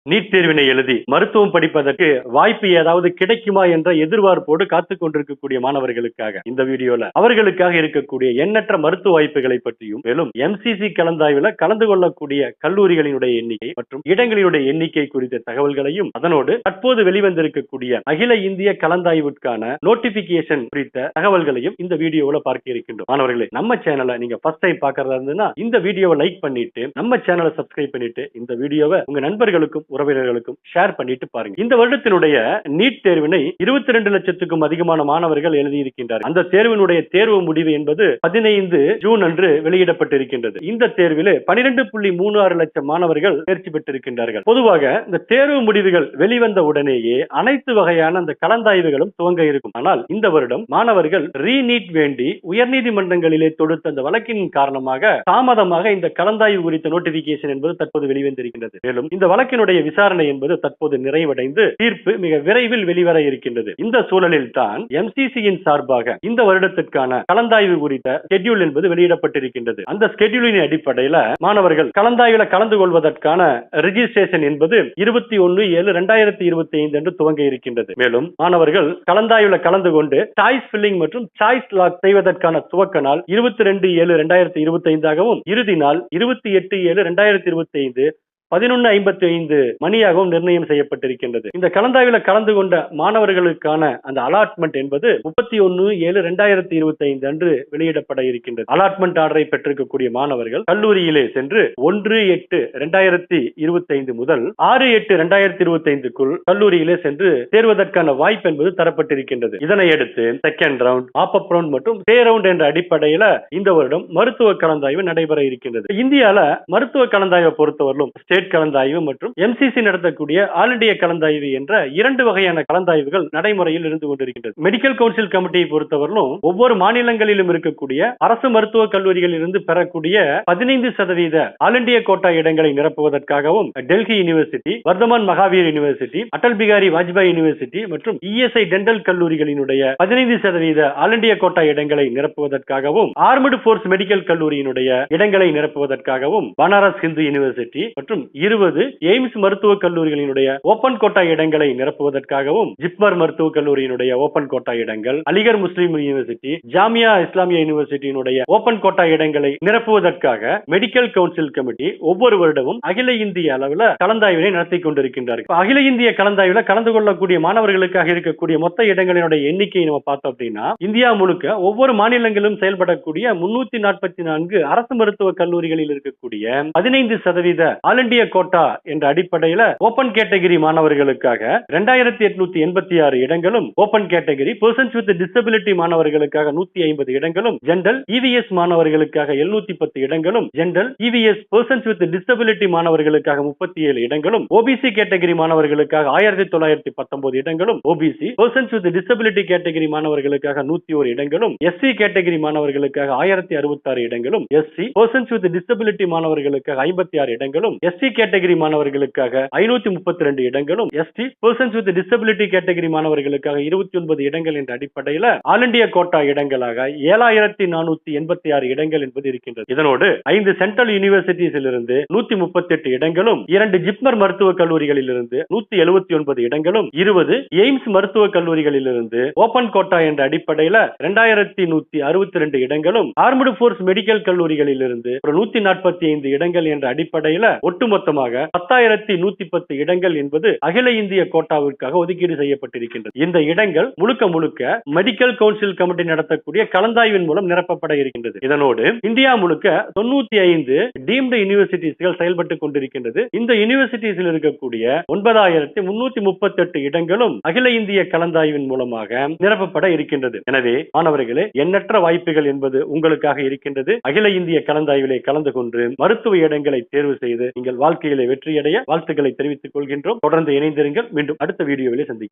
NEET தேர்வினை எழுதி மருத்துவம் படிப்பதற்கு வாய்ப்பு ஏதாவது கிடைக்குமா என்ற எதிர்பார்ப்போடு காத்துக் கொண்டிருக்கக்கூடிய மாணவர்களுக்காக இந்த வீடியோல அவர்களுக்காக இருக்கக்கூடிய எண்ணற்ற மருத்துவ வாய்ப்புகளை பற்றியும், மேலும் MCC கலந்தாய்வுல கலந்து கொள்ளக்கூடிய கல்லூரிகளினுடைய எண்ணிக்கை மற்றும் இடங்களினுடைய எண்ணிக்கை குறித்த தகவல்களையும், அதனோடு தற்போது வெளிவந்திருக்கக்கூடிய அகில இந்திய கலந்தாய்வுக்கான நோட்டிபிகேஷன் குறித்த தகவல்களையும் இந்த வீடியோல பார்க்க இருக்கின்றோம். மாணவர்களே, நம்ம சேனலை நீங்க ஃபர்ஸ்ட் டைம் பார்க்கறதா இருந்ததுன்னா இந்த வீடியோவை லைக் பண்ணிட்டு நம்ம சேனலை சப்ஸ்கிரைப் பண்ணிட்டு இந்த வீடியோவை உங்க நண்பர்களுக்கும் உறவினர்களுக்கும் ஷேர் பண்ணிட்டு பாருங்க. இந்த வருடத்தினுடைய நீட் தேர்வினை 22 லட்சத்துக்கும் அதிகமான மாணவர்கள் எழுதியிருக்கின்றனர். அந்த தேர்வினுடைய தேர்வு முடிவு என்பது 15 ஜூன் அன்று வெளியிடப்பட்டிருக்கின்றது. இந்த தேர்வில் 12.36 லட்சம் மாணவர்கள் தேர்ச்சி பெற்றிருக்கின்றார்கள். பொதுவாக இந்த தேர்வு முடிவுகள் வெளிவந்த உடனேயே அனைத்து வகையான அந்த கலந்தாய்வுகளும் துவங்க இருக்கும். ஆனால் இந்த வருடம் மாணவர்கள் ரீநீட் வேண்டி உயர்நீதிமன்றங்களிலே தொடுத்த அந்த வழக்கின் காரணமாக தாமதமாக இந்த கலந்தாய்வு குறித்த நோட்டிபிகேஷன் என்பது தற்போது வெளிவந்திருக்கின்றது. மேலும் இந்த வழக்கினுடைய விசாரணை என்பது தற்போது நிறைவடைந்து தீர்ப்பு மிக விரைவில் வெளிவர இருக்கின்றது. இந்த சூழலில் தான் MCCயின் சார்பாக இந்த வருடத்திற்கான கலந்தாய்வு குறித்த ஸ்கெட்யூல் என்பது வெளியிடப்பட்டிருக்கின்றது. அந்த ஸ்கெட்யூலின் அடிப்படையில் மாணவர்கள் கலந்தாய்வுல கலந்து கொள்வதற்கான ரெஜிஸ்ட்ரேஷன் என்பது 21/7/2025 என்று துவங்க இருக்கின்றது. மேலும் மாணவர்கள் கலந்தாய்வுல கலந்து கொண்டு சாய்ஸ் ஃபில்லிங் மற்றும் சாய்ஸ் லாக் செய்வதற்கான துவக்க நாள் 22/7/2025 இறுதி நாள் 28/7/2025 11:55 மணியாகவும் நிர்ணயம் செய்யப்பட்டிருக்கின்றது. இந்த கலந்தாய்வுல கலந்து கொண்ட மாணவர்களுக்கான அந்த அலாட்மெண்ட் என்பது 31/7/2025 அன்று வெளியிடப்பட இருக்கின்றது. அலாட்மெண்ட் ஆர்டரை பெற்றிருக்கக்கூடிய மாணவர்கள் கல்லூரியிலே சென்று 1/8/2025 முதல் 6/8/2025 கல்லூரியிலே சென்று சேர்வதற்கான வாய்ப்பு என்பது தரப்பட்டிருக்கின்றது. இதனையடுத்து செகண்ட் ரவுண்ட், ஆப் ரவுண்ட் மற்றும் பே ரவுண்ட் என்ற அடிப்படையில் இந்த வருடம் மருத்துவ கலந்தாய்வு நடைபெற இருக்கின்றது. இந்தியால மருத்துவ கலந்தாய்வை பொறுத்தவரையிலும் ஸ்டேட் கலந்தாய்வு மற்றும் MCC நடத்தக்கூடிய ஆல் இந்தியா கலந்தாய்வு என்ற 2 வகையான கலந்தாய்வுகள் நடைமுறையில் இருந்து கொண்டிருக்கின்றது. மெடிக்கல் கவுன்சில் கமிட்டியை பொறுத்தவரையிலும் ஒவ்வொரு மாநிலங்களிலும் இருக்கக்கூடிய அரசு மருத்துவக் கல்லூரிகளில் இருந்து பெறக்கூடிய 15% ஆல் இந்தியா கோட்டா இடங்களை நிரப்புவதற்காகவும் Delhi university, Vardhman Mahavir university, Atal Bihari Vajpayee university மற்றும் ESI டென்டல் கல்லூரிகளினுடைய 15% ஆல் இந்தியா கோட்டா இடங்களை நிரப்புவதற்காகவும், ஆர்மடு போர்ஸ் மெடிக்கல் கல்லூரியினுடைய இடங்களை நிரப்புவதற்காகவும், பனாரஸ் ஹிந்து யூனிவர்சிட்டி மற்றும் 20 எய்ம்ஸ் மருத்துவக் கல்லூரிகளினுடைய ஓபன் கோட்டா இடங்களை நிரப்புவதற்காகவும், ஜிப்மர் மருத்துவக் கல்லூரியினுடைய ஓபன் கோட்டா இடங்கள், அலிகர் முஸ்லிம் யூனிவர்சிட்டி, ஜாமியா இஸ்லாமியா யூனிவர்சிட்டியினுடைய ஓபன் கோட்டா இடங்களை நிரப்புவதற்காக மெடிக்கல் கவுன்சில் கமிட்டி ஒவ்வொரு வருடமும் அகில இந்திய அளவில் கலந்தாய்வினை நடத்தி கொண்டிருக்கின்றார்கள். அகில இந்திய கலந்தாய்வில் கலந்து கொள்ளக்கூடிய மாணவர்களுக்காக இருக்கக்கூடிய மொத்த இடங்களினுடைய எண்ணிக்கையை நம்ம பார்த்தோம் அப்படின்னா, இந்தியா முழுக்க ஒவ்வொரு மாநிலங்களிலும் செயல்படக்கூடிய 344 அரசு மருத்துவக் கல்லூரிகளில் இருக்கக்கூடிய 15% ஆல் இந்தியா கோட்டா என்ற அடிப்படையில் ஓபன் கேட்டகரி மாணவர்களுக்காக 2886 இடங்களும், open category persons with disability மாணவர்களுக்காக 150 இடங்களும், ஜெனரல் EVS மாணவர்களுக்காக 710 இடங்களும், general EVS persons with disability மாணவர்களுக்காக 37 இடங்களும், OBC கேட்டகரி மாணவர்களுக்காக 1919 இடங்களும், OBC persons with disability category மாணவர்களுக்காக 101 இடங்களும், SC கேட்டகரி மாணவர்களுக்காக 1066 இடங்களும், SC பர்சன்ஸ் வித் டிசபிலிட்டி மாணவர்களுக்காக 56 இடங்களும், SC கேட்டகரி மாணவர்களுக்காக 532 இடங்களும், ST persons with disability category மாணவர்களுக்காக 29 இடங்கள் என்ற அடிப்படையில் ஆல் இந்தியா கோட்டா இடங்களாக 7486 இடங்கள் என்பது இருக்கின்றது. இதனோடு 5 சென்ட்ரல் யூனிவர்சிட்டிஸில் இருந்து 138 இடங்களும், 2 ஜிப்மர் மருத்துவக் கல்லூரிகளில் இருந்து 179 இடங்களும், 20 எய்ம்ஸ் மருத்துவக் கல்லூரிகளில் இருந்து ஓபன் கோட்டா என்ற அடிப்படையில் 2162 இடங்களும், ஆர்மடு போர்ஸ் மெடிக்கல் கல்லூரிகளில் இருந்து 145 இடங்கள் என்ற அடிப்படையில் ஒட்டுமொத்தமாக 10,110 இடங்கள் என்பது அகில இந்திய கோட்டாவிற்காக ஒதுக்கீடு செய்யப்பட்டிருக்கின்றது. இந்த இடங்கள் முழுக்க முழுக்க மெடிக்கல் கவுன்சில் கமிட்டி நடத்தக்கூடிய கலந்தாய்வின் மூலம் நிரப்பப்பட இருக்கின்றது. இதனோடு இந்தியா முழுக்க 95 டீம்டு யூனிவர்சிட்டிஸ்கள் செயல்பட்டுக் கொண்டிருக்கின்றது. இந்த யூனிவர்சிட்டிஸில் இருக்கக்கூடிய 9,338 இடங்களும் அகில இந்திய கலந்தாய்வின் மூலமாக நிரப்பப்பட இருக்கின்றது. எனவே மாணவர்களே, எண்ணற்ற வாய்ப்புகள் என்பது உங்களுக்காக இருக்கின்றது. அகில இந்திய கலந்தாய்விலே கலந்து கொண்டு மருத்துவ இடங்களை தேர்வு செய்து நீங்கள் வாழ்க்கையிலே வெற்றியடைய வாழ்த்துக்களை தெரிவித்துக் கொள்கின்றோம். தொடர்ந்து இணைந்திருங்கள். மீண்டும் அடுத்த வீடியோவிலே சந்திக்கலாம்.